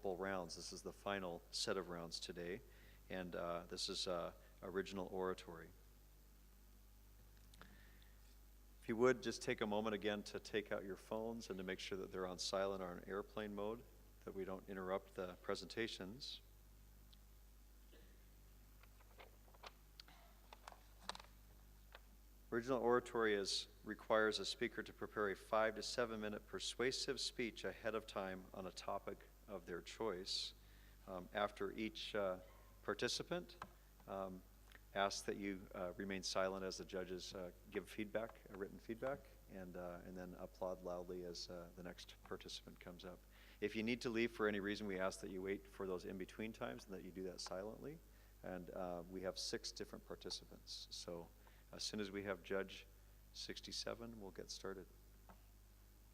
multiple rounds. This is the final set of rounds today, and this is original oratory. If you would, just take a moment again to take out your phones and to make sure that they're on silent or on airplane mode, that we don't interrupt the presentations. Original oratory requires a speaker to prepare a 5 to 7 minute persuasive speech ahead of time on a topic of their choice. After each participant, ask that you remain silent as the judges give feedback, written feedback, and then applaud loudly as the next participant comes up. If you need to leave for any reason, we ask that you wait for those in-between times and that you do that silently. And we have 6 different participants. So as soon as we have Judge 67, we'll get started.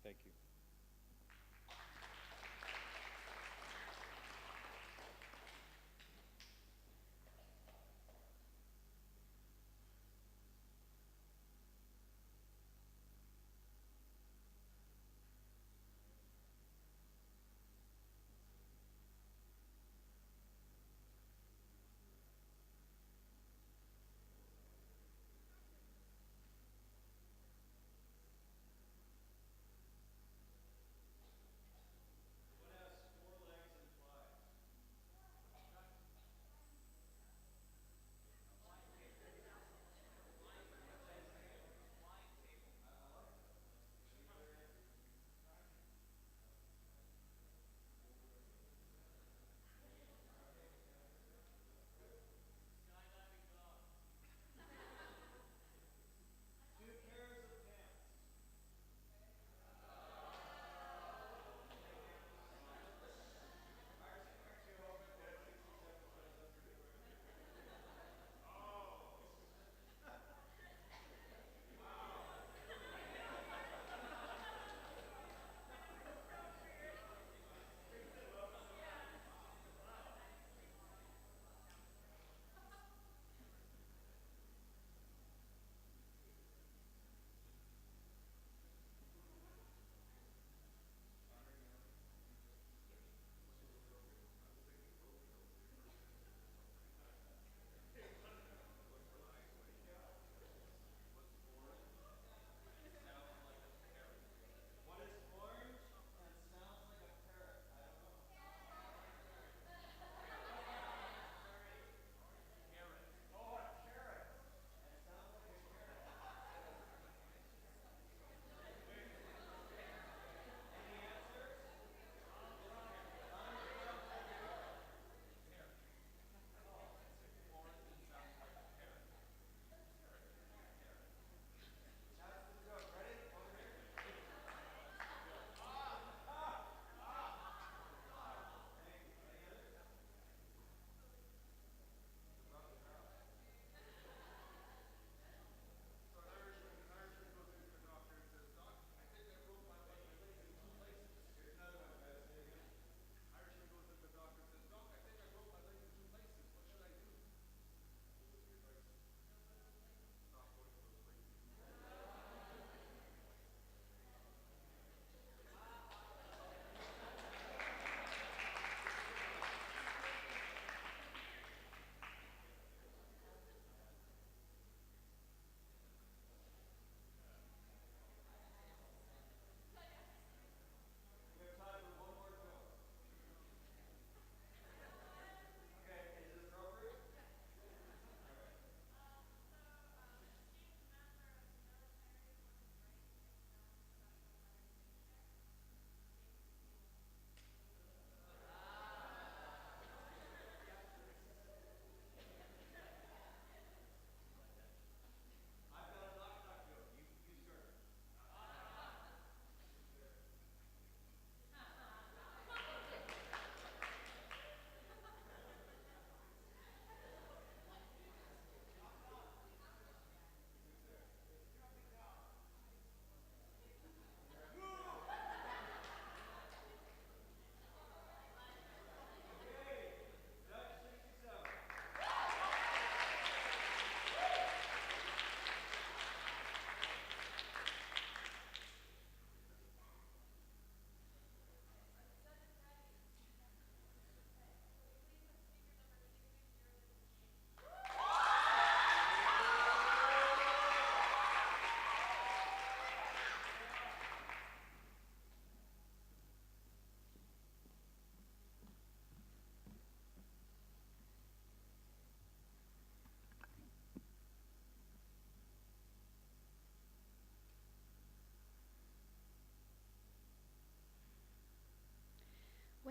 Thank you.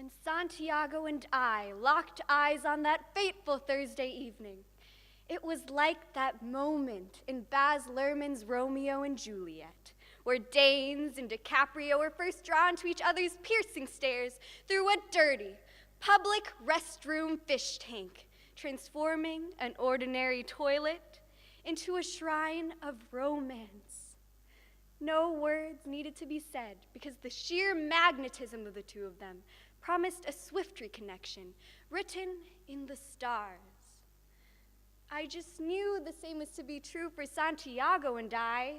when Santiago and I locked eyes on that fateful Thursday evening, it was like that moment in Baz Luhrmann's Romeo and Juliet, where Danes and DiCaprio were first drawn to each other's piercing stares through a dirty, public restroom fish tank, transforming an ordinary toilet into a shrine of romance. No words needed to be said because the sheer magnetism of the two of them promised a swift reconnection, written in the stars. I just knew the same was to be true for Santiago and I.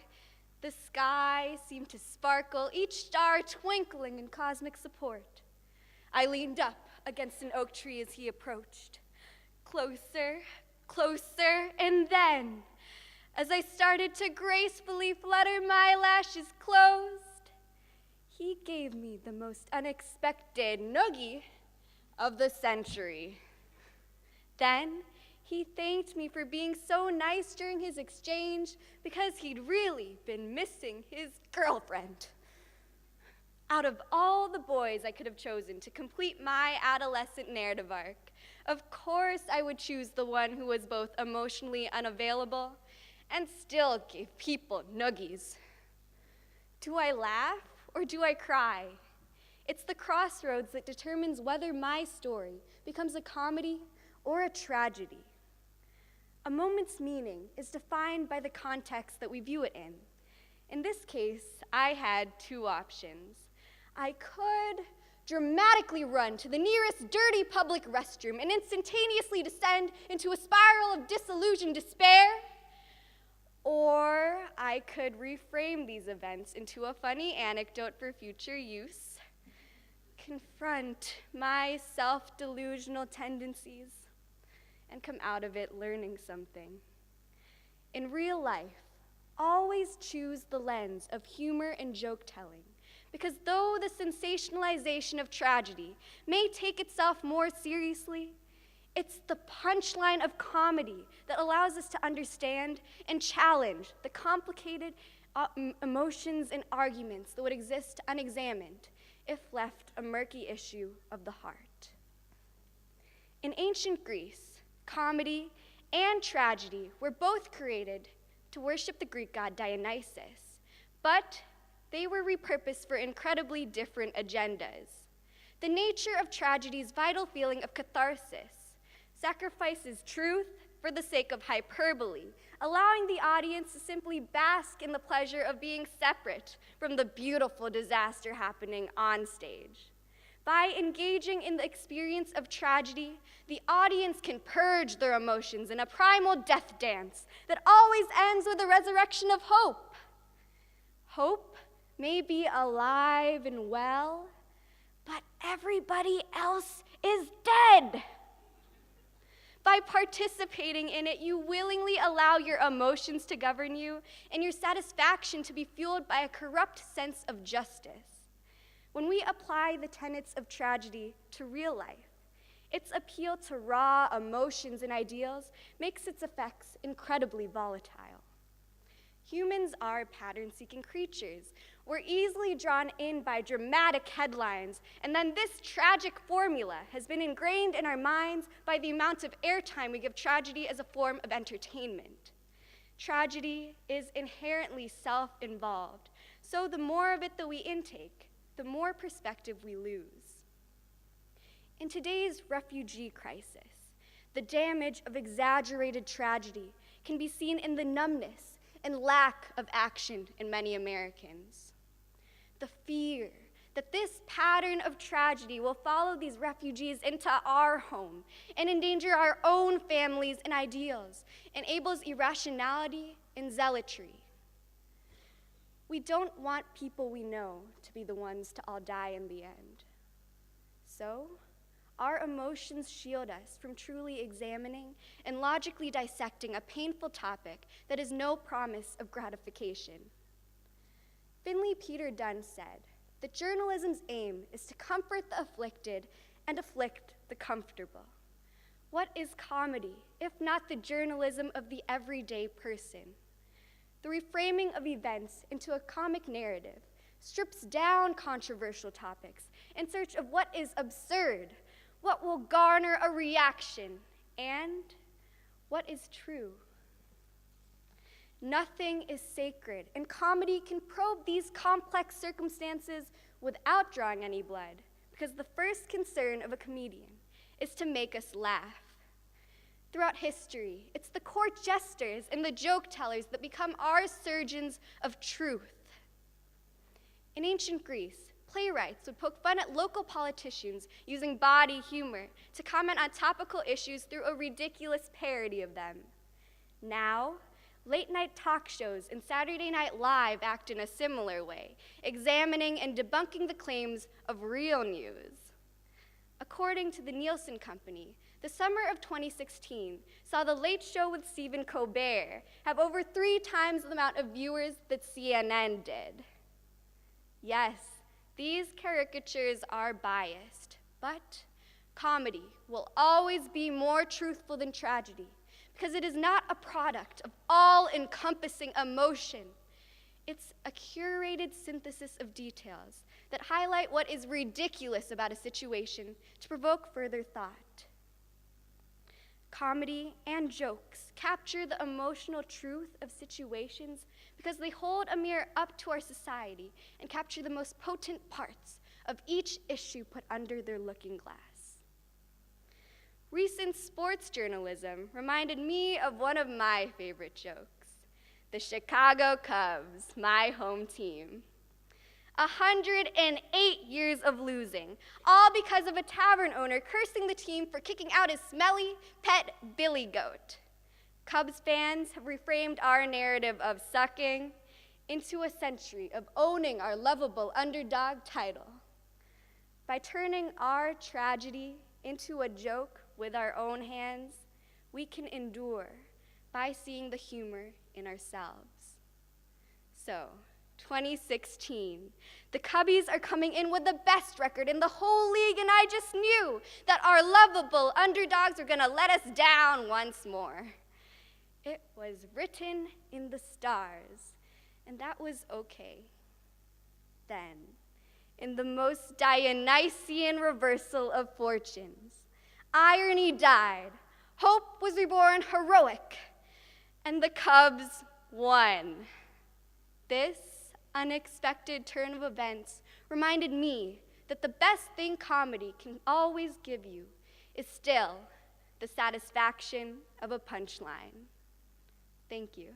The sky seemed to sparkle, each star twinkling in cosmic support. I leaned up against an oak tree as he approached. Closer, closer, and then, as I started to gracefully flutter my lashes closed, he gave me the most unexpected noogie of the century. Then, he thanked me for being so nice during his exchange because he'd really been missing his girlfriend. Out of all the boys I could have chosen to complete my adolescent narrative arc, of course I would choose the one who was both emotionally unavailable and still gave people noogies. Do I laugh or do I cry? It's the crossroads that determines whether my story becomes a comedy or a tragedy. A moment's meaning is defined by the context that we view it in. In this case, I had two options. I could dramatically run to the nearest dirty public restroom and instantaneously descend into a spiral of disillusioned despair, or I could reframe these events into a funny anecdote for future use, confront my self-delusional tendencies, and come out of it learning something. In real life, always choose the lens of humor and joke-telling, because though the sensationalization of tragedy may take itself more seriously, it's the punchline of comedy that allows us to understand and challenge the complicated emotions and arguments that would exist unexamined if left a murky issue of the heart. In ancient Greece, comedy and tragedy were both created to worship the Greek god Dionysus, but they were repurposed for incredibly different agendas. The nature of tragedy's vital feeling of catharsis sacrifices truth for the sake of hyperbole, allowing the audience to simply bask in the pleasure of being separate from the beautiful disaster happening on stage. By engaging in the experience of tragedy, the audience can purge their emotions in a primal death dance that always ends with a resurrection of hope. Hope may be alive and well, but everybody else is dead. By participating in it, you willingly allow your emotions to govern you and your satisfaction to be fueled by a corrupt sense of justice. When we apply the tenets of tragedy to real life, its appeal to raw emotions and ideals makes its effects incredibly volatile. Humans are pattern-seeking creatures. We're easily drawn in by dramatic headlines, and then this tragic formula has been ingrained in our minds by the amount of airtime we give tragedy as a form of entertainment. Tragedy is inherently self-involved, so the more of it that we intake, the more perspective we lose. In today's refugee crisis, the damage of exaggerated tragedy can be seen in the numbness and lack of action in many Americans. The fear that this pattern of tragedy will follow these refugees into our home and endanger our own families and ideals enables irrationality and zealotry. We don't want people we know to be the ones to all die in the end. So, our emotions shield us from truly examining and logically dissecting a painful topic that has no promise of gratification. Finley Peter Dunne said that journalism's aim is to comfort the afflicted and afflict the comfortable. What is comedy, if not the journalism of the everyday person? The reframing of events into a comic narrative strips down controversial topics in search of what is absurd, what will garner a reaction, and what is true. Nothing is sacred, and comedy can probe these complex circumstances without drawing any blood, because the first concern of a comedian is to make us laugh. Throughout history, it's the court jesters and the joke tellers that become our surgeons of truth. In ancient Greece, playwrights would poke fun at local politicians using body humor to comment on topical issues through a ridiculous parody of them. Now, late-night talk shows and Saturday Night Live act in a similar way, examining and debunking the claims of real news. According to the Nielsen Company, the summer of 2016 saw The Late Show with Stephen Colbert have over 3 times the amount of viewers that CNN did. Yes, these caricatures are biased, but comedy will always be more truthful than tragedy because it is not a product of all-encompassing emotion. It's a curated synthesis of details that highlight what is ridiculous about a situation to provoke further thought. Comedy and jokes capture the emotional truth of situations because they hold a mirror up to our society and capture the most potent parts of each issue put under their looking glass. Recent sports journalism reminded me of one of my favorite jokes, the Chicago Cubs, my home team. 108 years of losing, all because of a tavern owner cursing the team for kicking out his smelly pet billy goat. Cubs fans have reframed our narrative of sucking into a century of owning our lovable underdog title. By turning our tragedy into a joke with our own hands, we can endure by seeing the humor in ourselves. So, 2016, the Cubbies are coming in with the best record in the whole league, and I just knew that our lovable underdogs were gonna let us down once more. It was written in the stars, and that was okay. Then, in the most Dionysian reversal of fortunes, irony died, hope was reborn heroic, and the Cubs won. This unexpected turn of events reminded me that the best thing comedy can always give you is still the satisfaction of a punchline. Thank you.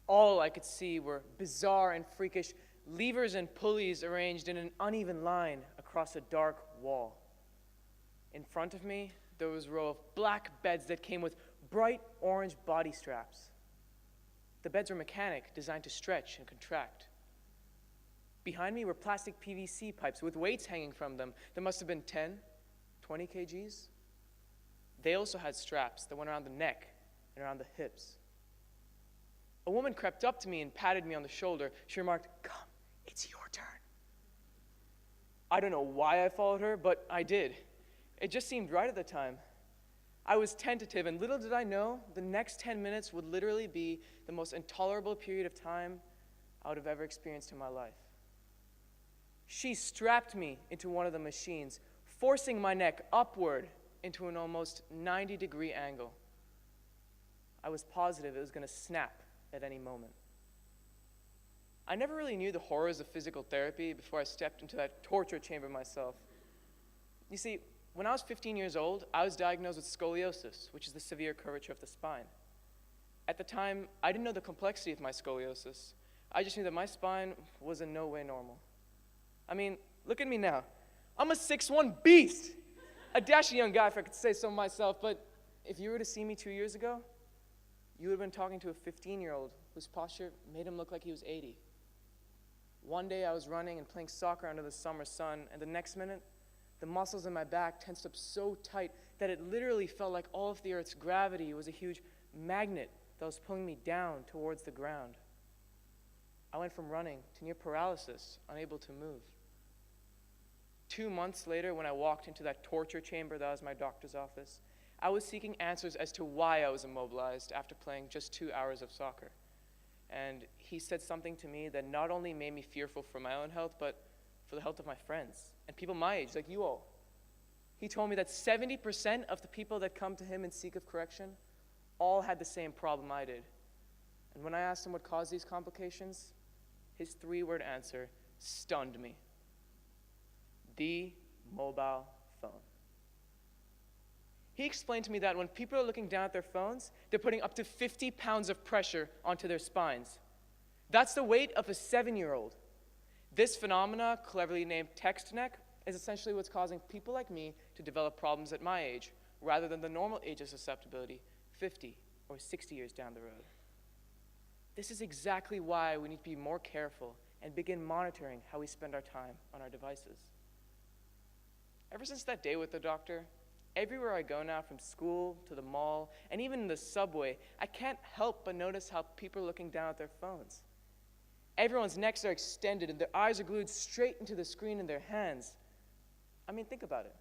All I could see were bizarre and freakish levers and pulleys arranged in an uneven line across a dark wall. In front of me, there was a row of black beds that came with bright orange body straps. The beds were mechanic, designed to stretch and contract. Behind me were plastic PVC pipes with weights hanging from them that must have been 10, 20 kgs. They also had straps that went around the neck and around the hips. A woman crept up to me and patted me on the shoulder. She remarked, "Come, it's your turn." I don't know why I followed her, but I did. It just seemed right at the time. I was tentative, and little did I know, the next 10 minutes would literally be the most intolerable period of time I would have ever experienced in my life. She strapped me into one of the machines, forcing my neck upward into an almost 90-degree angle. I was positive it was going to snap at any moment. I never really knew the horrors of physical therapy before I stepped into that torture chamber myself. You see, when I was 15 years old, I was diagnosed with scoliosis, which is the severe curvature of the spine. At the time, I didn't know the complexity of my scoliosis. I just knew that my spine was in no way normal. I mean, look at me now. I'm a 6'1" beast! A dashing young guy, if I could say so myself, but if you were to see me 2 years ago, you would have been talking to a 15-year-old whose posture made him look like he was 80. One day I was running and playing soccer under the summer sun, and the next minute, the muscles in my back tensed up so tight that it literally felt like all of the Earth's gravity was a huge magnet that was pulling me down towards the ground. I went from running to near paralysis, unable to move. 2 months later, when I walked into that torture chamber that was my doctor's office, I was seeking answers as to why I was immobilized after playing just 2 hours of soccer. And he said something to me that not only made me fearful for my own health, but for the health of my friends and people my age, like you all. He told me that 70% of the people that come to him in seek of correction all had the same problem I did. And when I asked him what caused these complications, his 3-word answer stunned me. The mobile phone. He explained to me that when people are looking down at their phones, they're putting up to 50 pounds of pressure onto their spines. That's the weight of a 7-year-old. This phenomena, cleverly named text neck, is essentially what's causing people like me to develop problems at my age, rather than the normal age of susceptibility, 50 or 60 years down the road. This is exactly why we need to be more careful and begin monitoring how we spend our time on our devices. Ever since that day with the doctor, everywhere I go now, from school to the mall, and even in the subway, I can't help but notice how people are looking down at their phones. Everyone's necks are extended and their eyes are glued straight into the screen in their hands. I mean, think about it.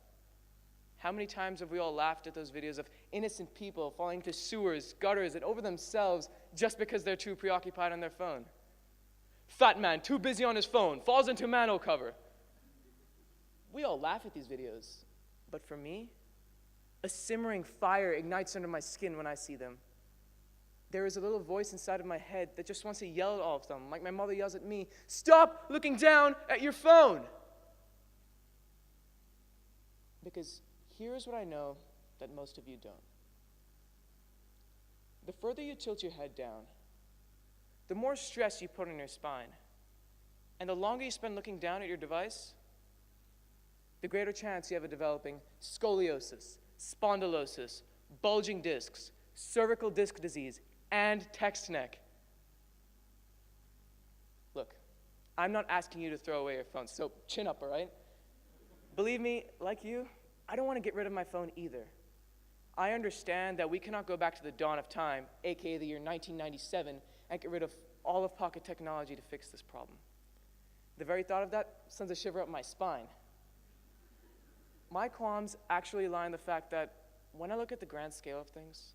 How many times have we all laughed at those videos of innocent people falling into sewers, gutters, and over themselves just because they're too preoccupied on their phone? Fat man, too busy on his phone, falls into manhole cover. We all laugh at these videos, but for me, a simmering fire ignites under my skin when I see them. There is a little voice inside of my head that just wants to yell at all of them, like my mother yells at me, "Stop looking down at your phone!" Because here's what I know that most of you don't. The further you tilt your head down, the more stress you put on your spine. And the longer you spend looking down at your device, the greater chance you have of developing scoliosis, spondylosis, bulging discs, cervical disc disease, and text neck. Look, I'm not asking you to throw away your phone, so chin up, all right? Believe me, like you, I don't want to get rid of my phone either. I understand that we cannot go back to the dawn of time, aka the year 1997, and get rid of all of pocket technology to fix this problem. The very thought of that sends a shiver up my spine. My qualms actually lie in the fact that when I look at the grand scale of things,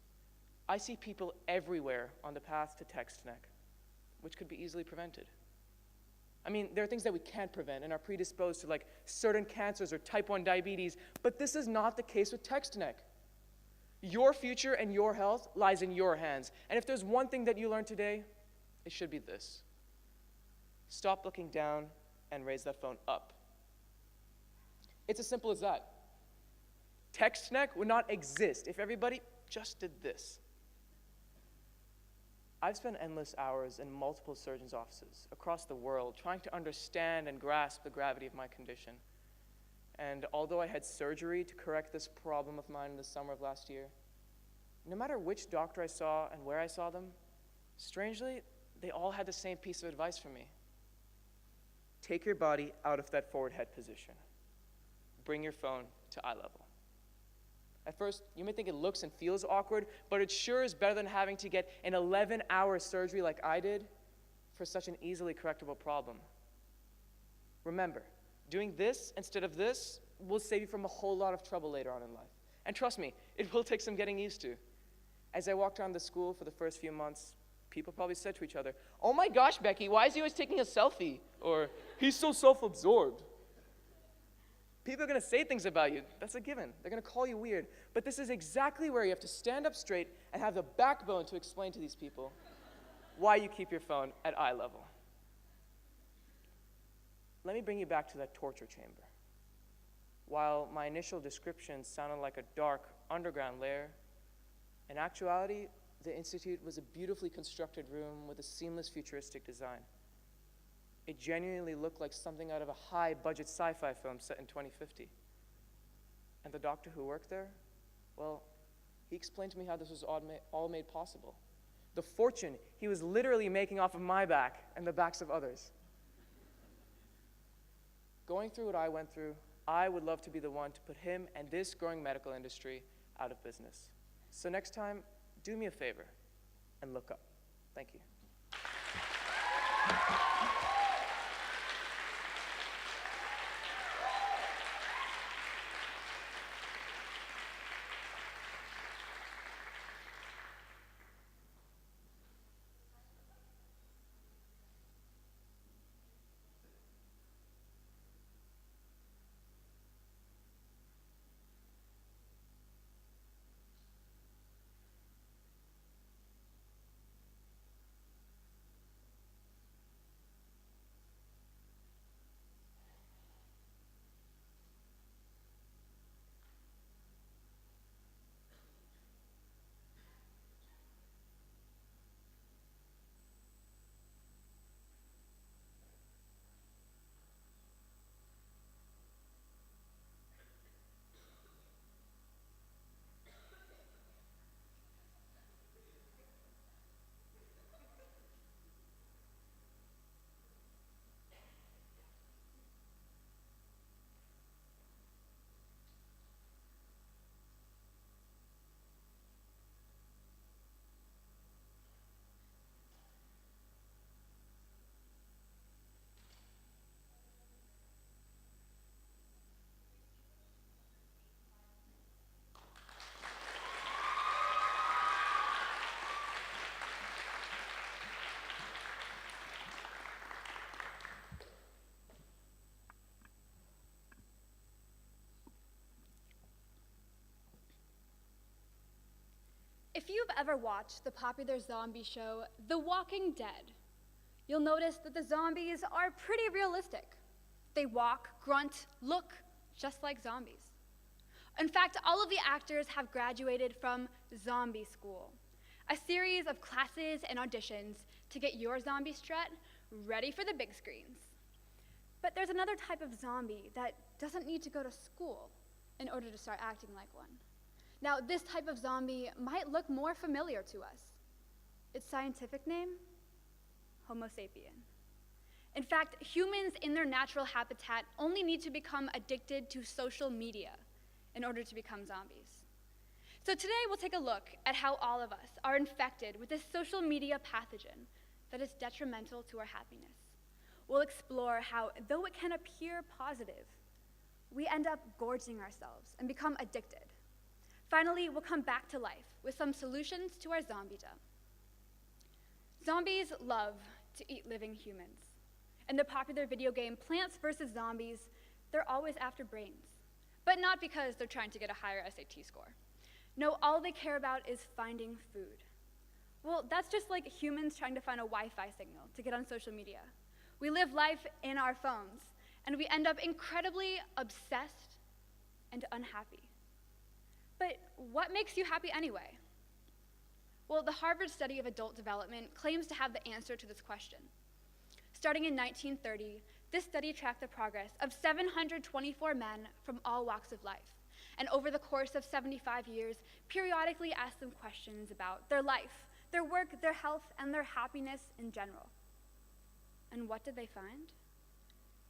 I see people everywhere on the path to text neck, which could be easily prevented. I mean, there are things that we can't prevent and are predisposed to, like certain cancers or type 1 diabetes, but this is not the case with text neck. Your future and your health lies in your hands. And if there's one thing that you learned today, it should be this. Stop looking down and raise that phone up. It's as simple as that. Text neck would not exist if everybody just did this. I've spent endless hours in multiple surgeons' offices across the world trying to understand and grasp the gravity of my condition. And although I had surgery to correct this problem of mine in the summer of last year, no matter which doctor I saw and where I saw them, Strangely, they all had the same piece of advice from me. Take your body out of that forward head position. Bring your phone to eye level. At first, you may think it looks and feels awkward, but it sure is better than having to get an 11-hour surgery like I did for such an easily correctable problem. Remember, doing this instead of this will save you from a whole lot of trouble later on in life. And trust me, it will take some getting used to. As I walked around the school for the first few months, people probably said to each other, "Oh my gosh, Becky, why is he always taking a selfie?" Or, "He's so self-absorbed." People are going to say things about you. That's a given. They're going to call you weird. But this is exactly where you have to stand up straight and have the backbone to explain to these people why you keep your phone at eye level. Let me bring you back to that torture chamber. While my initial description sounded like a dark underground lair, in actuality, the Institute was a beautifully constructed room with a seamless futuristic design. It genuinely looked like something out of a high-budget sci-fi film set in 2050. And the doctor who worked there, well, he explained to me how this was all made possible. The fortune he was literally making off of my back and the backs of others. Going through what I went through, I would love to be the one to put him and this growing medical industry out of business. So next time, do me a favor and look up. Thank you. If you've ever watched the popular zombie show, The Walking Dead, you'll notice that the zombies are pretty realistic. They walk, grunt, look just like zombies. In fact, all of the actors have graduated from zombie school, a series of classes and auditions to get your zombie strut ready for the big screens. But there's another type of zombie that doesn't need to go to school in order to start acting like one. Now, this type of zombie might look more familiar to us. Its scientific name? Homo sapien. In fact, humans in their natural habitat only need to become addicted to social media in order to become zombies. So today we'll take a look at how all of us are infected with this social media pathogen that is detrimental to our happiness. We'll explore how, though it can appear positive, we end up gorging ourselves and become addicted. Finally, we'll come back to life with some solutions to our zombiedom. Zombies love to eat living humans. In the popular video game Plants vs. Zombies, they're always after brains, but not because they're trying to get a higher SAT score. No, all they care about is finding food. Well, that's just like humans trying to find a Wi-Fi signal to get on social media. We live life in our phones, and we end up incredibly obsessed and unhappy. But what makes you happy anyway? Well, the Harvard study of adult development claims to have the answer to this question. Starting in 1930, this study tracked the progress of 724 men from all walks of life, and over the course of 75 years, periodically asked them questions about their life, their work, their health, and their happiness in general. And what did they find?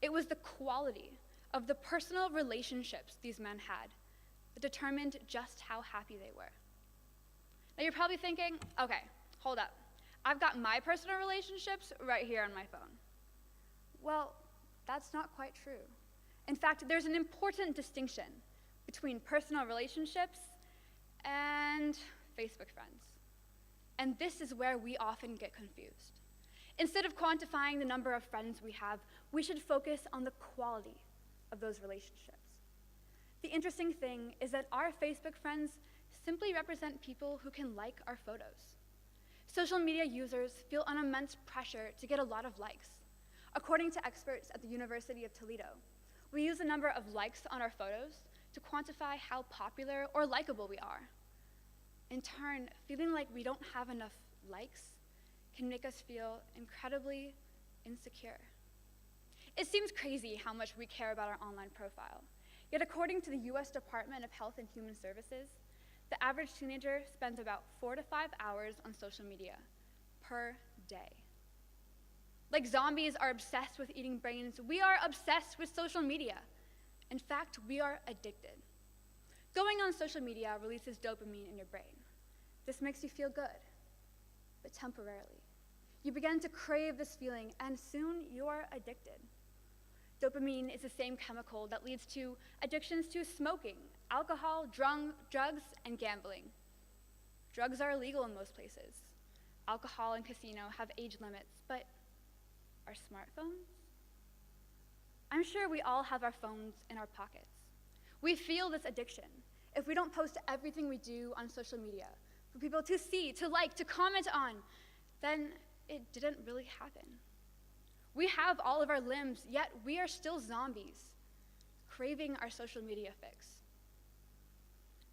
It was the quality of the personal relationships these men had that determined just how happy they were. Now you're probably thinking, okay, hold up. I've got my personal relationships right here on my phone. Well, that's not quite true. In fact, there's an important distinction between personal relationships and Facebook friends. And this is where we often get confused. Instead of quantifying the number of friends we have, we should focus on the quality of those relationships. The interesting thing is that our Facebook friends simply represent people who can like our photos. Social media users feel an immense pressure to get a lot of likes. According to experts at the University of Toledo, we use the number of likes on our photos to quantify how popular or likable we are. In turn, feeling like we don't have enough likes can make us feel incredibly insecure. It seems crazy how much we care about our online profile. Yet according to the US Department of Health and Human Services, the average teenager spends about 4 to 5 hours on social media per day. Like zombies are obsessed with eating brains, we are obsessed with social media. In fact, we are addicted. Going on social media releases dopamine in your brain. This makes you feel good, but temporarily. You begin to crave this feeling, and soon you are addicted. Dopamine is the same chemical that leads to addictions to smoking, alcohol, drugs, and gambling. Drugs are illegal in most places. Alcohol and casino have age limits, but our smartphones? I'm sure we all have our phones in our pockets. We feel this addiction if we don't post everything we do on social media for people to see, to like, to comment on, then it didn't really happen. We have all of our limbs, yet we are still zombies, craving our social media fix.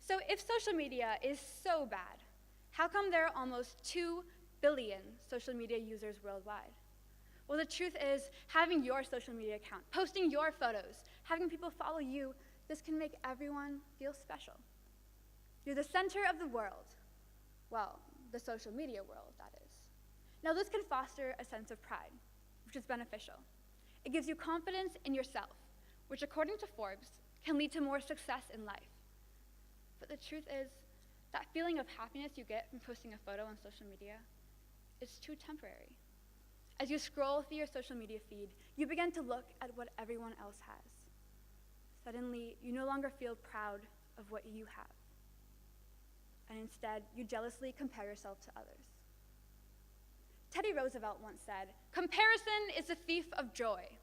So if social media is so bad, how come there are almost 2 billion social media users worldwide? Well, the truth is, having your social media account, posting your photos, having people follow you, this can make everyone feel special. You're the center of the world. Well, the social media world, that is. Now, this can foster a sense of pride, which is beneficial. It gives you confidence in yourself, which, according to Forbes, can lead to more success in life. But the truth is, that feeling of happiness you get from posting a photo on social media is too temporary. As you scroll through your social media feed, you begin to look at what everyone else has. Suddenly, you no longer feel proud of what you have. And instead, you jealously compare yourself to others. Teddy Roosevelt once said, "Comparison is the thief of joy."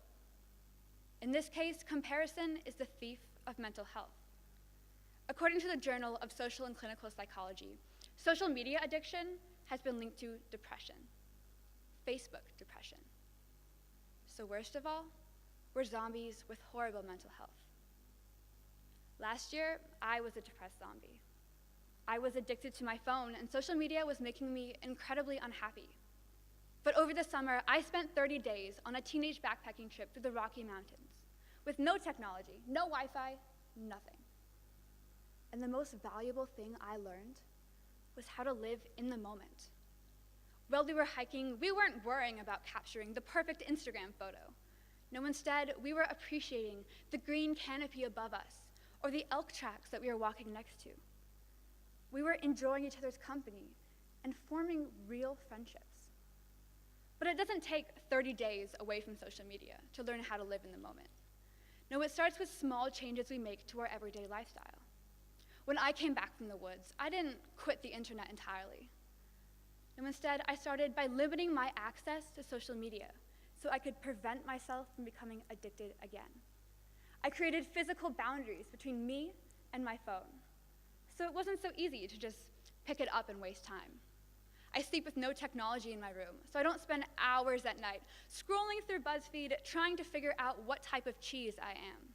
In this case, comparison is the thief of mental health. According to the Journal of Social and Clinical Psychology, social media addiction has been linked to depression, Facebook depression. So worst of all, we're zombies with horrible mental health. Last year, I was a depressed zombie. I was addicted to my phone, and social media was making me incredibly unhappy. But over the summer, I spent 30 days on a teenage backpacking trip through the Rocky Mountains with no technology, no Wi-Fi, nothing. And the most valuable thing I learned was how to live in the moment. While we were hiking, we weren't worrying about capturing the perfect Instagram photo. No, instead, we were appreciating the green canopy above us or the elk tracks that we were walking next to. We were enjoying each other's company and forming real friendships. But it doesn't take 30 days away from social media to learn how to live in the moment. No, it starts with small changes we make to our everyday lifestyle. When I came back from the woods, I didn't quit the internet entirely. No, instead, I started by limiting my access to social media so I could prevent myself from becoming addicted again. I created physical boundaries between me and my phone, so it wasn't so easy to just pick it up and waste time. I sleep with no technology in my room, so I don't spend hours at night scrolling through BuzzFeed trying to figure out what type of cheese I am.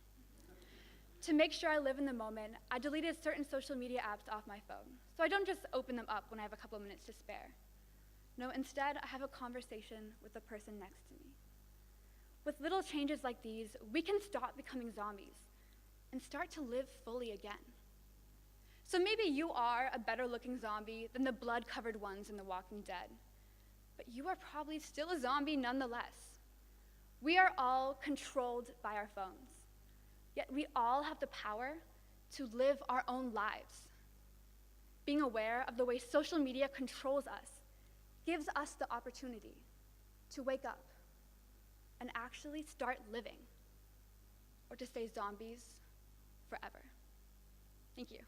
To make sure I live in the moment, I deleted certain social media apps off my phone, so I don't just open them up when I have a couple of minutes to spare. No, instead, I have a conversation with the person next to me. With little changes like these, we can stop becoming zombies and start to live fully again. So maybe you are a better looking zombie than the blood-covered ones in The Walking Dead, but you are probably still a zombie nonetheless. We are all controlled by our phones, yet we all have the power to live our own lives. Being aware of the way social media controls us gives us the opportunity to wake up and actually start living, or to stay zombies forever. Thank you.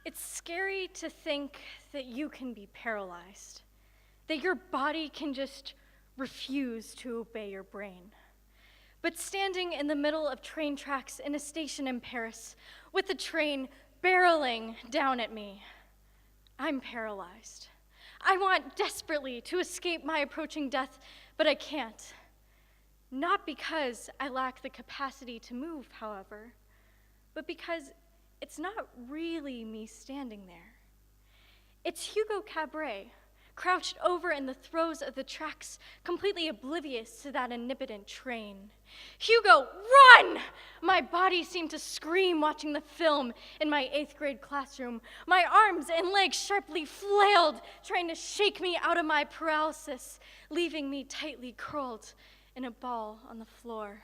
It's scary to think that you can be paralyzed, that your body can just refuse to obey your brain. But standing in the middle of train tracks in a station in Paris, with the train barreling down at me, I'm paralyzed. I want desperately to escape my approaching death, but I can't. Not because I lack the capacity to move, however, but because it's not really me standing there. It's Hugo Cabret, crouched over in the throes of the tracks, completely oblivious to that omnipotent train. Hugo, run! My body seemed to scream watching the film in my 8th grade classroom. My arms and legs sharply flailed, trying to shake me out of my paralysis, leaving me tightly curled in a ball on the floor.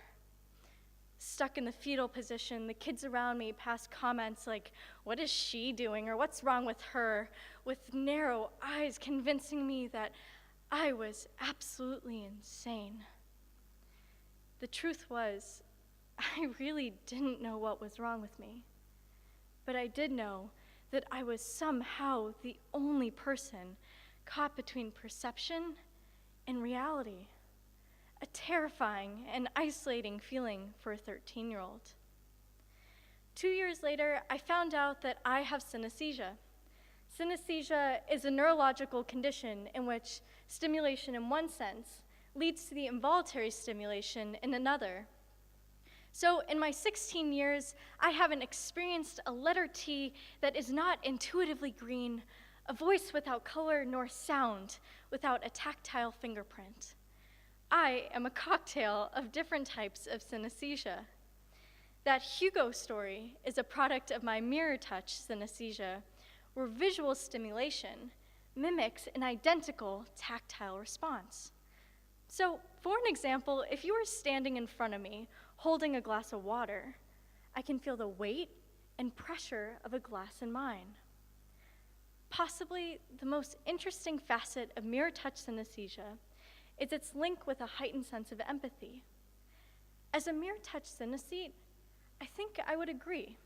Stuck in the fetal position, the kids around me passed comments like, "What is she doing?" or "What's wrong with her?" with narrow eyes convincing me that I was absolutely insane. The truth was, I really didn't know what was wrong with me. But I did know that I was somehow the only person caught between perception and reality. A terrifying and isolating feeling for a 13-year-old. 2 years later, I found out that I have synesthesia. Synesthesia is a neurological condition in which stimulation in one sense leads to the involuntary stimulation in another. So in my 16 years, I haven't experienced a letter T that is not intuitively green, a voice without color, nor sound without a tactile fingerprint. I am a cocktail of different types of synesthesia. That Hugo story is a product of my mirror touch synesthesia, where visual stimulation mimics an identical tactile response. So, for an example, if you were standing in front of me holding a glass of water, I can feel the weight and pressure of a glass in mine. Possibly the most interesting facet of mirror touch synesthesia is its link with a heightened sense of empathy. As a mirror touch synesthete, I think I would agree.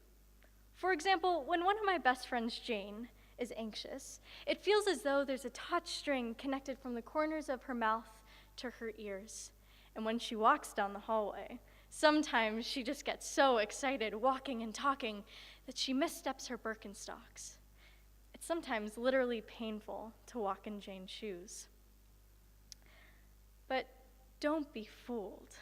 For example, when one of my best friends, Jane, is anxious, it feels as though there's a taut string connected from the corners of her mouth to her ears. And when she walks down the hallway, Sometimes she just gets so excited walking and talking that she missteps her Birkenstocks. It's sometimes literally painful to walk in Jane's shoes. But don't be fooled.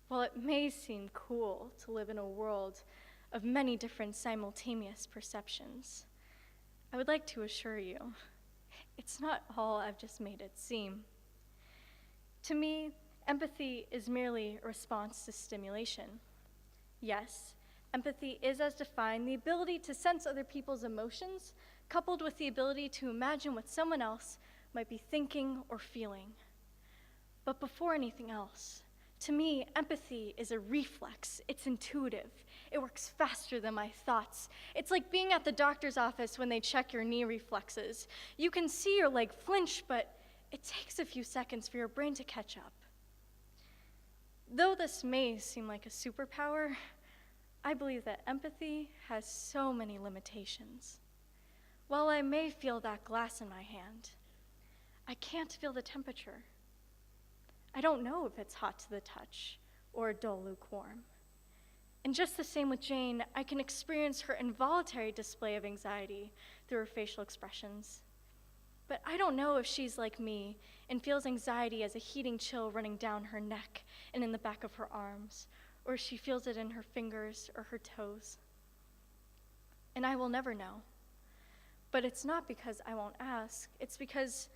While it may seem cool to live in a world of many different simultaneous perceptions, I would like to assure you, it's not all I've just made it seem. To me, empathy is merely a response to stimulation. Yes, empathy is, as defined, the ability to sense other people's emotions, coupled with the ability to imagine what someone else might be thinking or feeling. But before anything else, to me, empathy is a reflex. It's intuitive. It works faster than my thoughts. It's like being at the doctor's office when they check your knee reflexes. You can see your leg flinch, but it takes a few seconds for your brain to catch up. Though this may seem like a superpower, I believe that empathy has so many limitations. While I may feel that glass in my hand, I can't feel the temperature. I don't know if it's hot to the touch or a dull lukewarm. And just the same with Jane, I can experience her involuntary display of anxiety through her facial expressions. But I don't know if she's like me and feels anxiety as a heating chill running down her neck and in the back of her arms, or she feels it in her fingers or her toes. And I will never know. But it's not because I won't ask, it's because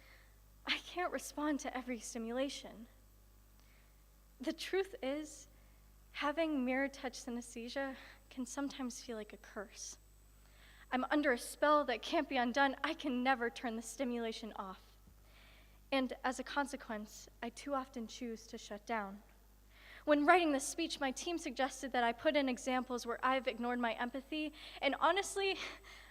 I can't respond to every stimulation. The truth is, having mirror touch synesthesia can sometimes feel like a curse. I'm under a spell that can't be undone. I can never turn the stimulation off. And as a consequence, I too often choose to shut down. When writing this speech, my team suggested that I put in examples where I've ignored my empathy, and honestly,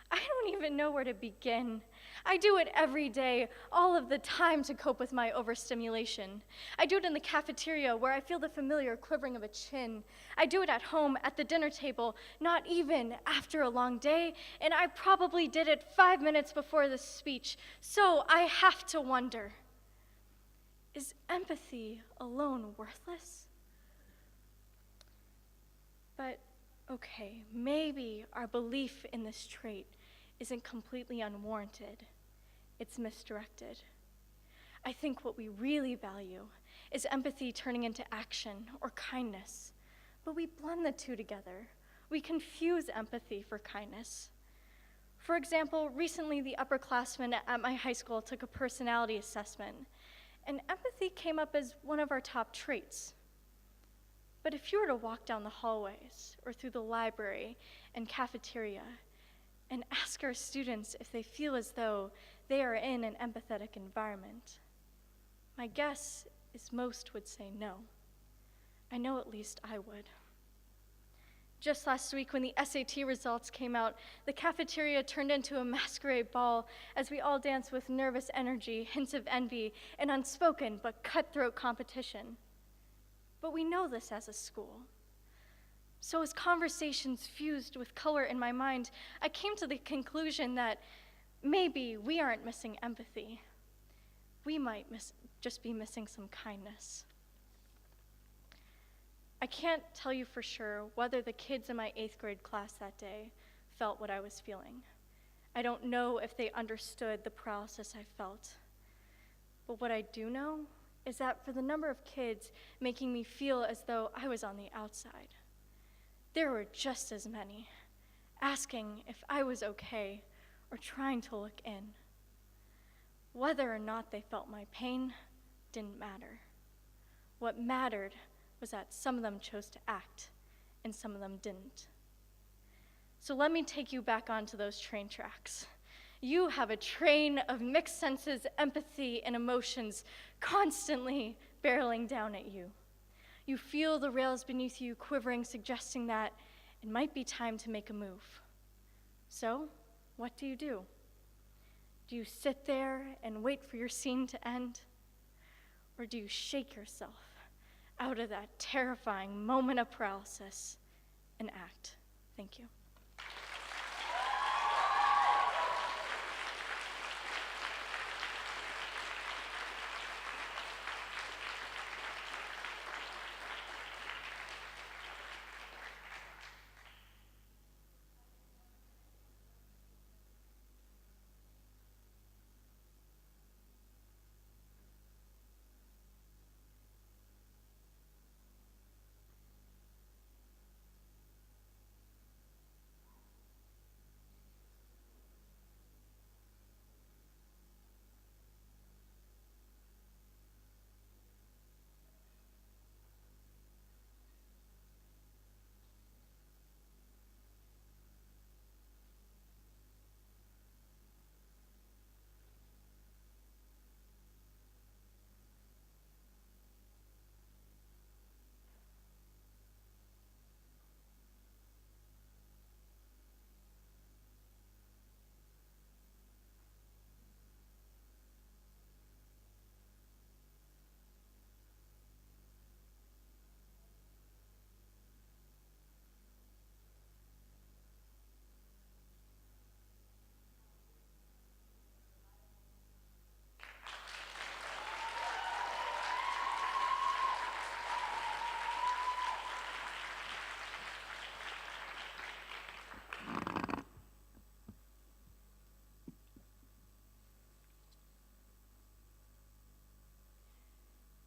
I don't even know where to begin. I do it every day, all of the time, to cope with my overstimulation. I do it in the cafeteria where I feel the familiar quivering of a chin. I do it at home, at the dinner table, not even after a long day, and I probably did it 5 minutes before this speech. So I have to wonder, is empathy alone worthless? But okay, maybe our belief in this trait isn't completely unwarranted. It's misdirected. I think what we really value is empathy turning into action or kindness, but we blend the two together. We confuse empathy for kindness. For example, recently the upperclassmen at my high school took a personality assessment, and empathy came up as one of our top traits. But if you were to walk down the hallways or through the library and cafeteria and ask our students if they feel as though they are in an empathetic environment, my guess is most would say no. I know at least I would. Just last week when the SAT results came out, the cafeteria turned into a masquerade ball as we all danced with nervous energy, hints of envy, and unspoken but cutthroat competition. But we know this as a school. So as conversations fused with color in my mind, I came to the conclusion that maybe we aren't missing empathy. We might just be missing some kindness. I can't tell you for sure whether the kids in my 8th grade class that day felt what I was feeling. I don't know if they understood the paralysis I felt. But what I do know is that for the number of kids making me feel as though I was on the outside, there were just as many asking if I was okay or trying to look in. Whether or not they felt my pain didn't matter. What mattered was that some of them chose to act and some of them didn't. So let me take you back onto those train tracks. You have a train of mixed senses, empathy, and emotions constantly barreling down at you. You feel the rails beneath you quivering, suggesting that it might be time to make a move. So, what do? Do you sit there and wait for your scene to end? Or do you shake yourself out of that terrifying moment of paralysis and act? Thank you.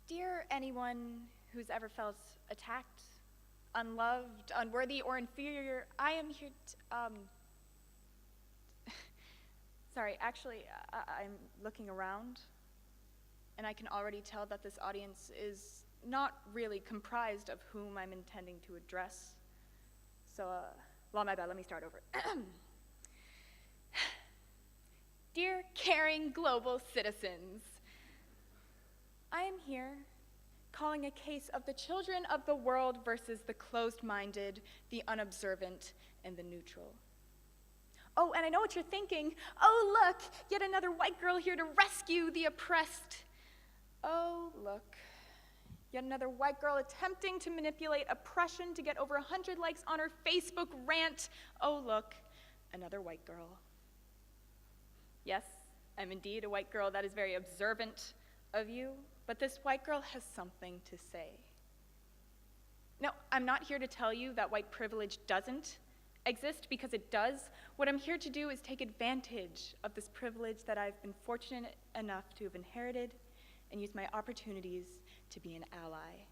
Dear anyone who's ever felt attacked, unloved, unworthy, or inferior, I am here Sorry, actually, I'm looking around, and I can already tell that this audience is not really comprised of whom I'm intending to address. So, well, my bad, let me start over. Dear caring global citizens, I am here calling a case of the children of the world versus the closed-minded, the unobservant, and the neutral. Oh, and I know what you're thinking. Oh, look, yet another white girl here to rescue the oppressed. Oh, look, yet another white girl attempting to manipulate oppression to get over 100 likes on her Facebook rant. Oh, look, another white girl. Yes, I'm indeed a white girl that is very observant of you, but this white girl has something to say. Now, I'm not here to tell you that white privilege doesn't exist, because it does. What I'm here to do is take advantage of this privilege that I've been fortunate enough to have inherited and use my opportunities to be an ally.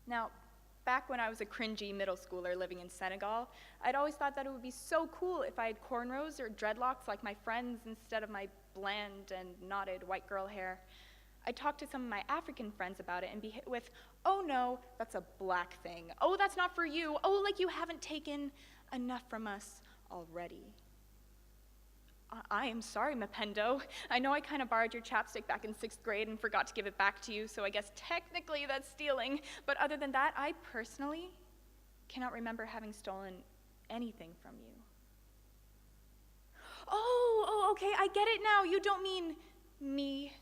Now, back when I was a cringy middle schooler living in Senegal, I'd always thought that it would be so cool if I had cornrows or dreadlocks like my friends instead of my bland and knotted white girl hair. I talked to some of my African friends about it and be hit with, oh no, that's a black thing. Oh, that's not for you. Oh, like you haven't taken enough from us already. I am sorry, Mapendo. I know I kind of borrowed your chapstick back in 6th grade and forgot to give it back to you, so I guess technically that's stealing. But other than that, I personally cannot remember having stolen anything from you. Oh, okay, I get it now. You don't mean me.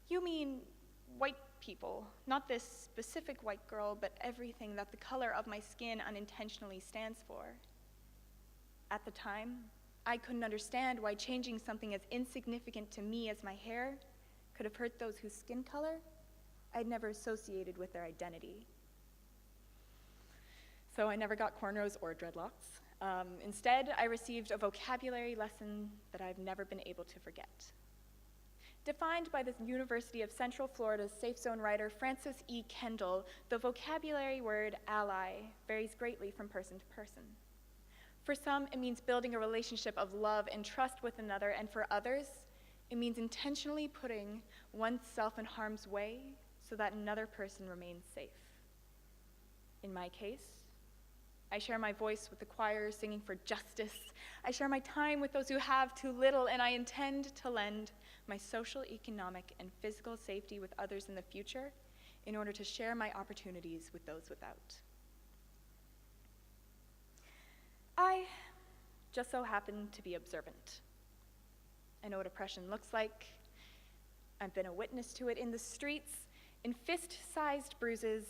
You mean white people, not this specific white girl, but everything that the color of my skin unintentionally stands for. At the time, I couldn't understand why changing something as insignificant to me as my hair could have hurt those whose skin color I'd never associated with their identity. So I never got cornrows or dreadlocks. Instead, I received a vocabulary lesson that I've never been able to forget. Defined by the University of Central Florida's Safe Zone writer Francis E. Kendall, the vocabulary word ally varies greatly from person to person. For some, it means building a relationship of love and trust with another, and for others, it means intentionally putting oneself in harm's way so that another person remains safe. In my case, I share my voice with the choir singing for justice. I share my time with those who have too little, and I intend to lend my social, economic, and physical safety with others in the future in order to share my opportunities with those without. I just so happen to be observant. I know what oppression looks like. I've been a witness to it in the streets, in fist-sized bruises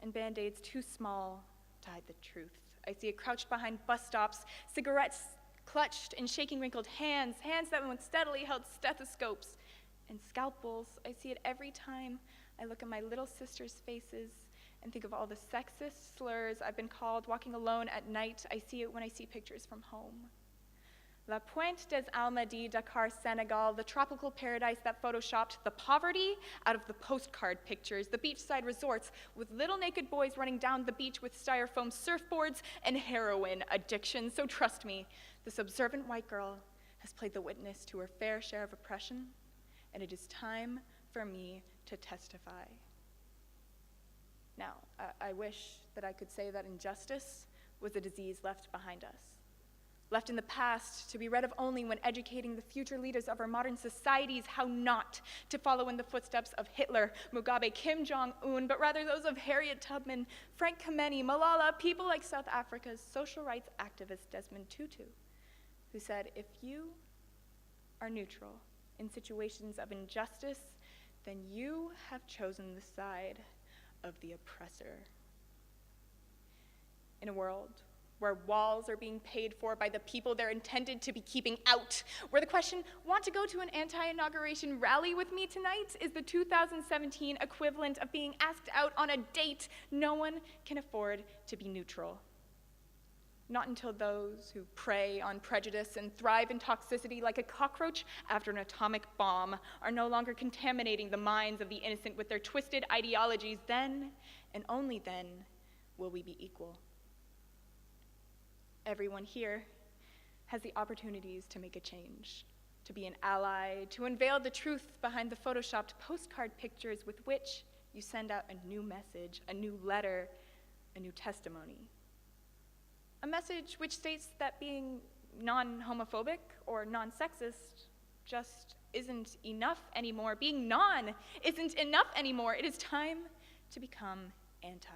and band-aids too small to hide the truth. I see it crouched behind bus stops, cigarettes clutched in shaking wrinkled hands, hands that once steadily held stethoscopes and scalpels. I see it every time I look at my little sisters' faces and think of all the sexist slurs I've been called walking alone at night. I see it when I see pictures from home. La Pointe des Almadies, Dakar, Senegal, the tropical paradise that photoshopped the poverty out of the postcard pictures, the beachside resorts with little naked boys running down the beach with styrofoam surfboards and heroin addiction. So trust me, this observant white girl has played the witness to her fair share of oppression, and it is time for me to testify. Now, I wish that I could say that injustice was a disease left behind us, left in the past to be read of only when educating the future leaders of our modern societies how not to follow in the footsteps of Hitler, Mugabe, Kim Jong-un, but rather those of Harriet Tubman, Frank Kameni, Malala, people like South Africa's social rights activist Desmond Tutu, who said, if you are neutral in situations of injustice, then you have chosen the side of the oppressor. In a world where walls are being paid for by the people they're intended to be keeping out, where the question, want to go to an anti-inauguration rally with me tonight, is the 2017 equivalent of being asked out on a date, no one can afford to be neutral. Not until those who prey on prejudice and thrive in toxicity like a cockroach after an atomic bomb are no longer contaminating the minds of the innocent with their twisted ideologies, then, and only then, will we be equal. Everyone here has the opportunities to make a change, to be an ally, to unveil the truth behind the photoshopped postcard pictures with which you send out a new message, a new letter, a new testimony. A message which states that being non-homophobic or non-sexist just isn't enough anymore. Being non isn't enough anymore. It is time to become anti.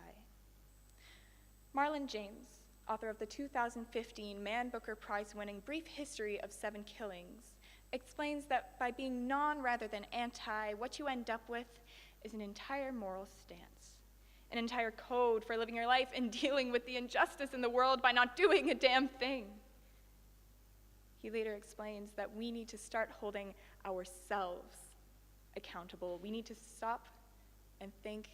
Marlon James, author of the 2015 Man Booker Prize-winning Brief History of 7 Killings, explains that by being non rather than anti, what you end up with is an entire moral stance, an entire code for living your life and dealing with the injustice in the world by not doing a damn thing. He later explains that we need to start holding ourselves accountable. We need to stop and think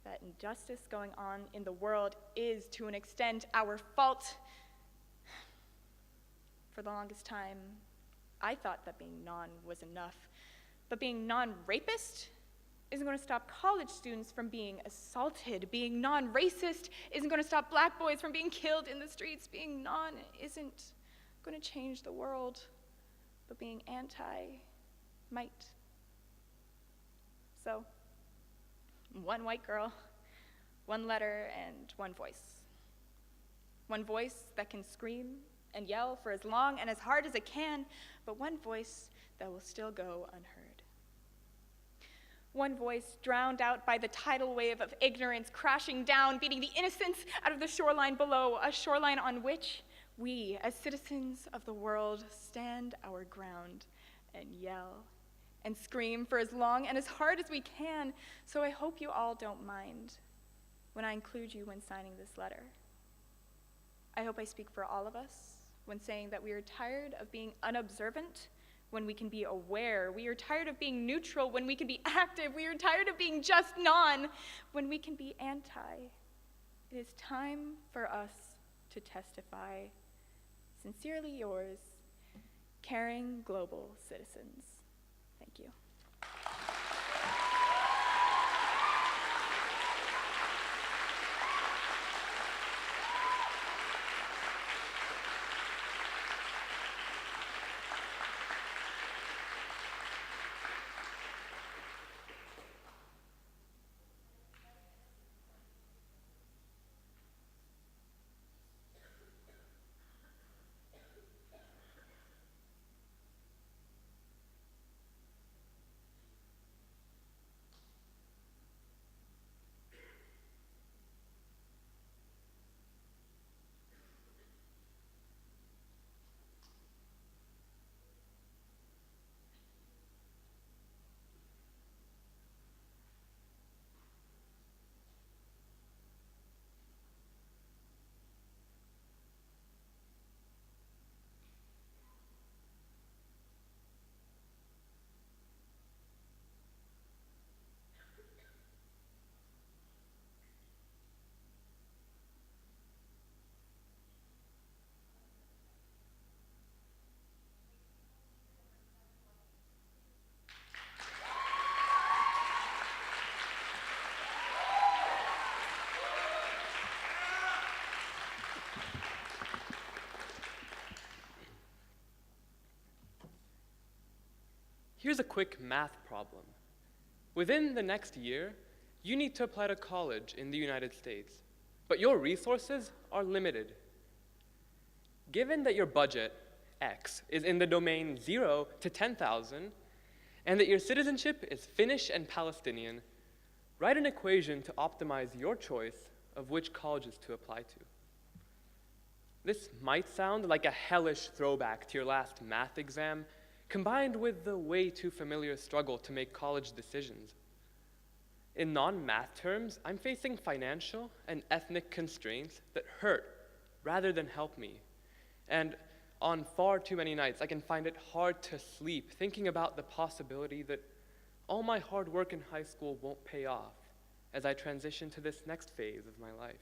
that injustice going on in the world is, to an extent, our fault. For the longest time, I thought that being non was enough, but being non-rapist isn't going to stop college students from being assaulted. Being non-racist isn't going to stop black boys from being killed in the streets. Being non isn't going to change the world, but being anti might. So, one white girl, one letter, and one voice. One voice that can scream and yell for as long and as hard as it can, but one voice that will still go unheard. One voice drowned out by the tidal wave of ignorance crashing down, beating the innocence out of the shoreline below, a shoreline on which we, as citizens of the world, stand our ground and yell and scream for as long and as hard as we can. So I hope you all don't mind when I include you when signing this letter. I hope I speak for all of us when saying that we are tired of being unobservant when we can be aware. We are tired of being neutral when we can be active. We are tired of being just non when we can be anti. It is time for us to testify. Sincerely yours, caring global citizens. Thank you. Here's a quick math problem. Within the next year, you need to apply to college in the United States, but your resources are limited. Given that your budget, X, is in the domain 0 to 10,000, and that your citizenship is Finnish and Palestinian, write an equation to optimize your choice of which colleges to apply to. This might sound like a hellish throwback to your last math exam, combined with the way too familiar struggle to make college decisions. In non-math terms, I'm facing financial and ethnic constraints that hurt rather than help me. And on far too many nights, I can find it hard to sleep thinking about the possibility that all my hard work in high school won't pay off as I transition to this next phase of my life.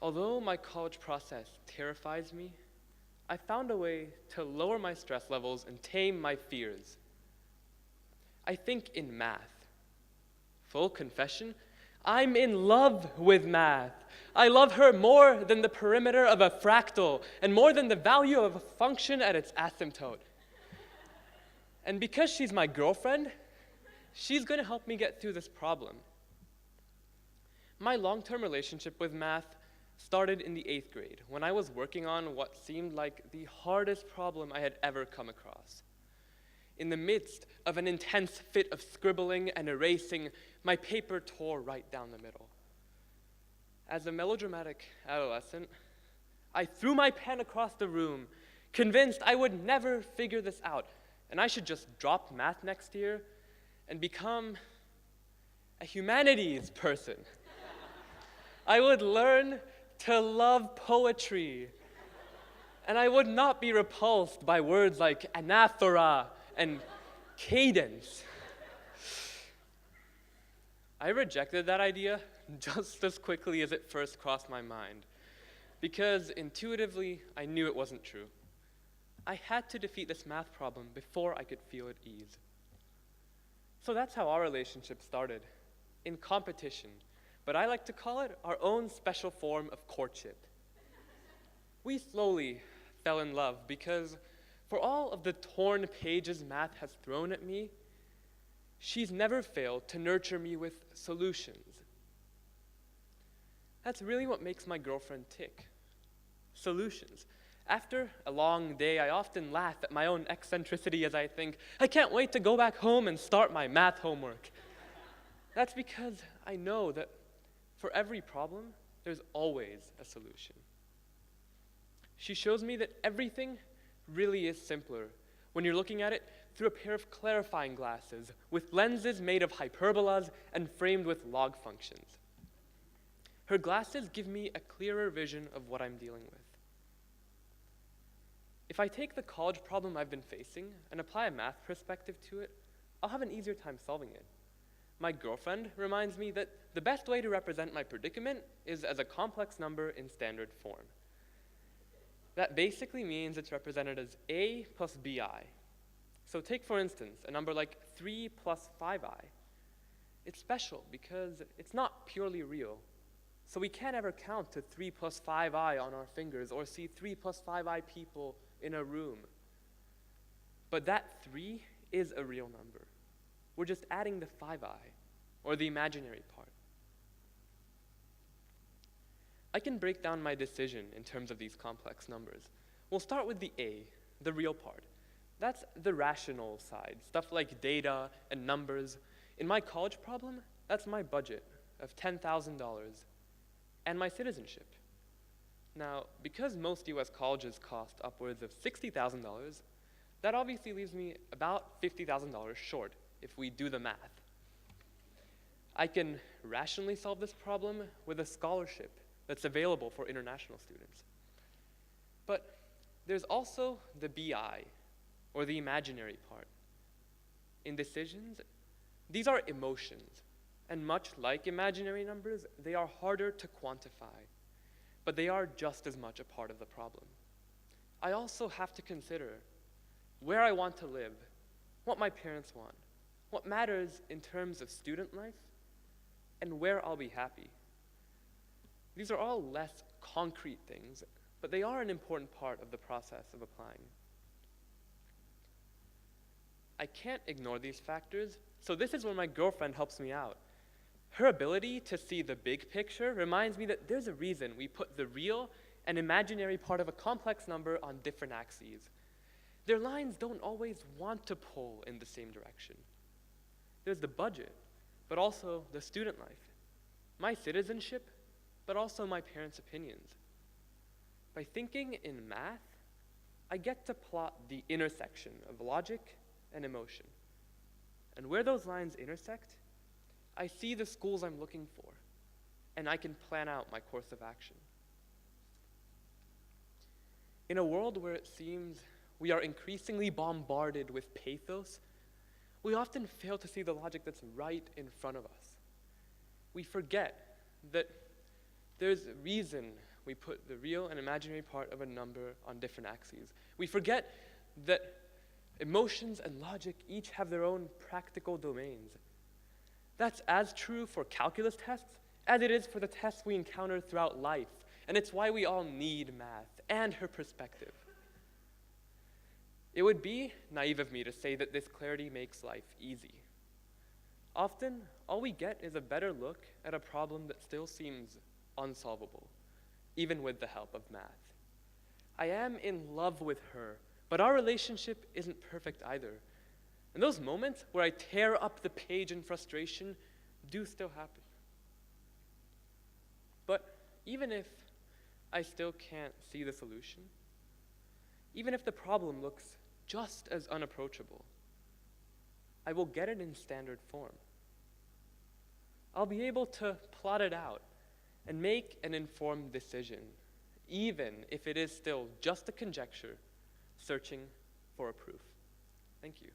Although my college process terrifies me, I found a way to lower my stress levels and tame my fears. I think in math. Full confession, I'm in love with math. I love her more than the perimeter of a fractal and more than the value of a function at its asymptote. And because she's my girlfriend, she's going to help me get through this problem. My long-term relationship with math started in the 8th grade when I was working on what seemed like the hardest problem I had ever come across. In the midst of an intense fit of scribbling and erasing, my paper tore right down the middle. As a melodramatic adolescent, I threw my pen across the room, convinced I would never figure this out, and I should just drop math next year and become a humanities person. I would learn to love poetry, and I would not be repulsed by words like anaphora and cadence. I rejected that idea just as quickly as it first crossed my mind, because intuitively I knew it wasn't true. I had to defeat this math problem before I could feel at ease. So that's how our relationship started, in competition, but I like to call it our own special form of courtship. We slowly fell in love because for all of the torn pages math has thrown at me, she's never failed to nurture me with solutions. That's really what makes my girlfriend tick. Solutions. After a long day, I often laugh at my own eccentricity as I think, I can't wait to go back home and start my math homework. That's because I know that for every problem, there's always a solution. She shows me that everything really is simpler when you're looking at it through a pair of clarifying glasses with lenses made of hyperbolas and framed with log functions. Her glasses give me a clearer vision of what I'm dealing with. If I take the college problem I've been facing and apply a math perspective to it, I'll have an easier time solving it. My girlfriend reminds me that the best way to represent my predicament is as a complex number in standard form. That basically means it's represented as a plus bi. So take, for instance, a number like 3 plus 5i. It's special because it's not purely real. So we can't ever count to 3 plus 5i on our fingers or see 3 plus 5i people in a room. But that 3 is a real number. We're just adding the 5i, or the imaginary part. I can break down my decision in terms of these complex numbers. We'll start with the a, the real part. That's the rational side, stuff like data and numbers. In my college problem, that's my budget of $10,000 and my citizenship. Now, because most US colleges cost upwards of $60,000, that obviously leaves me about $50,000 short if we do the math. I can rationally solve this problem with a scholarship that's available for international students. But there's also the BI, or the imaginary part. In decisions, these are emotions, and much like imaginary numbers, they are harder to quantify, but they are just as much a part of the problem. I also have to consider where I want to live, what my parents want, what matters in terms of student life, and where I'll be happy. These are all less concrete things, but they are an important part of the process of applying. I can't ignore these factors, so this is where my girlfriend helps me out. Her ability to see the big picture reminds me that there's a reason we put the real and imaginary part of a complex number on different axes. Their lines don't always want to pull in the same direction. There's the budget, but also the student life, my citizenship, but also my parents' opinions. By thinking in math, I get to plot the intersection of logic and emotion. And where those lines intersect, I see the schools I'm looking for, and I can plan out my course of action. In a world where it seems we are increasingly bombarded with pathos, we often fail to see the logic that's right in front of us. We forget that there's reason we put the real and imaginary part of a number on different axes. We forget that emotions and logic each have their own practical domains. That's as true for calculus tests as it is for the tests we encounter throughout life, and it's why we all need math and her perspective. It would be naive of me to say that this clarity makes life easy. Often, all we get is a better look at a problem that still seems unsolvable, even with the help of math. I am in love with her, but our relationship isn't perfect either. And those moments where I tear up the page in frustration do still happen. But even if I still can't see the solution, even if the problem looks just as unapproachable, I will get it in standard form. I'll be able to plot it out and make an informed decision, even if it is still just a conjecture searching for a proof. Thank you.